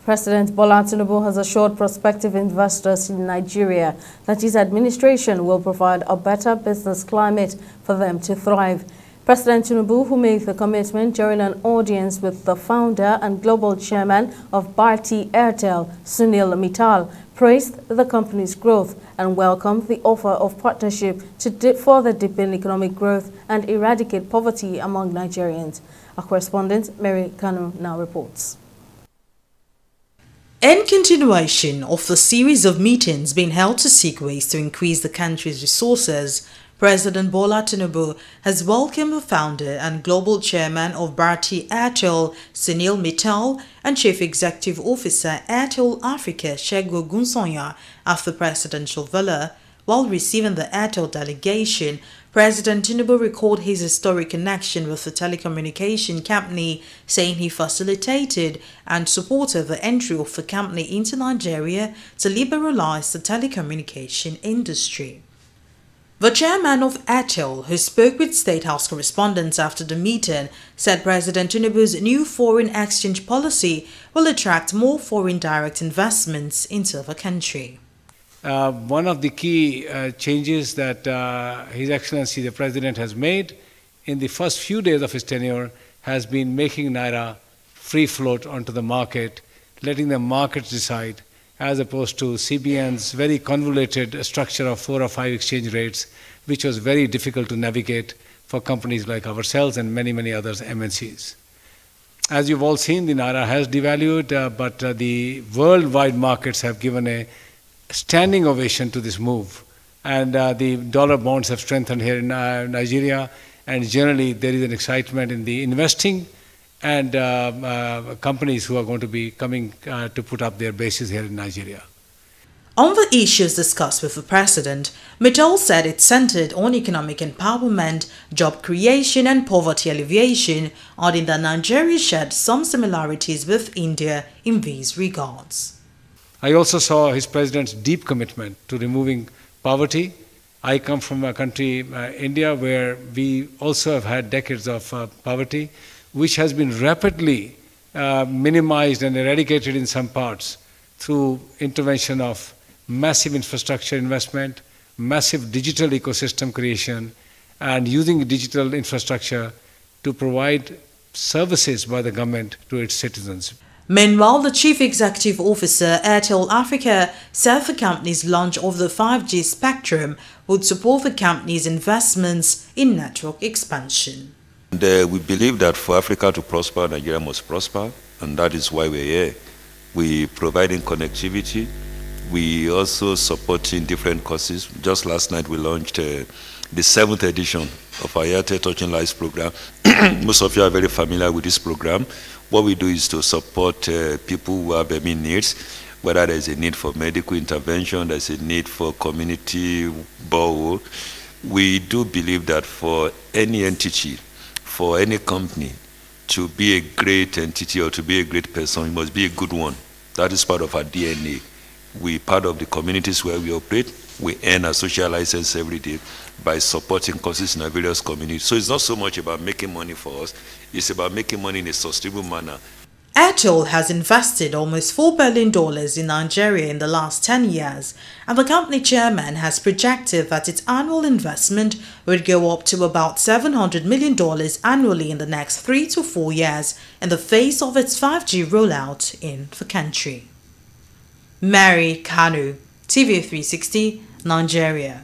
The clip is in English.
President Bola Tinubu has assured prospective investors in Nigeria that his administration will provide a better business climate for them to thrive. President Tinubu, who made the commitment during an audience with the founder and global chairman of Bharti Airtel, Sunil Mittal, praised the company's growth and welcomed the offer of partnership to further deepen economic growth and eradicate poverty among Nigerians. Our correspondent, Mary Kanu, now reports. In continuation of the series of meetings being held to seek ways to increase the country's resources, President Bola Tinubu has welcomed the founder and global chairman of Bharti Airtel, Sunil Mittal, and Chief Executive Officer Airtel Africa, Segun Ogunsoya, at the presidential villa. While receiving the Airtel delegation, President Tinubu recalled his historic connection with the telecommunication company, saying he facilitated and supported the entry of the company into Nigeria to liberalize the telecommunication industry. The chairman of Airtel, who spoke with State House correspondents after the meeting, said President Tinubu's new foreign exchange policy will attract more foreign direct investments into the country. One of the key changes that His Excellency the President has made in the first few days of his tenure has been making Naira free float onto the market, letting the markets decide, as opposed to CBN's very convoluted structure of 4 or 5 exchange rates, which was very difficult to navigate for companies like ourselves and many, many others, MNCs. As you've all seen, the Naira has devalued, but the worldwide markets have given a standing ovation to this move, and the dollar bonds have strengthened here in Nigeria, and generally there is an excitement in the investing and companies who are going to be coming to put up their bases here in Nigeria. On the issues discussed with the President, Mittal said it centered on economic empowerment, job creation and poverty alleviation, adding that Nigeria shared some similarities with India in these regards. I also saw his president's deep commitment to removing poverty. I come from a country, India, where we also have had decades of poverty, which has been rapidly minimized and eradicated in some parts through intervention of massive infrastructure investment, massive digital ecosystem creation, and using digital infrastructure to provide services by the government to its citizens. Meanwhile, the Chief Executive Officer, Airtel Africa, said the company's launch of the 5G spectrum would support the company's investments in network expansion. We believe that for Africa to prosper, Nigeria must prosper, and that is why we're here. We're providing connectivity. We also supporting different causes. Just last night we launched the 7th edition of our Airtel Touching Lives program. Most of you are very familiar with this program. What we do is to support people who have any needs, whether there's a need for medical intervention, there's a need for community borehole. We do believe that for any entity, for any company, to be a great entity or to be a great person, you must be a good one. That is part of our DNA. We're part of the communities where we operate. We earn our social license every day by supporting causes in our various communities. So it's not so much about making money for us, it's about making money in a sustainable manner. Airtel has invested almost $4 billion in Nigeria in the last 10 years, and the company chairman has projected that its annual investment would go up to about $700 million annually in the next 3 to 4 years in the face of its 5G rollout in the country. Mary Kanu, TV 360, Nigeria.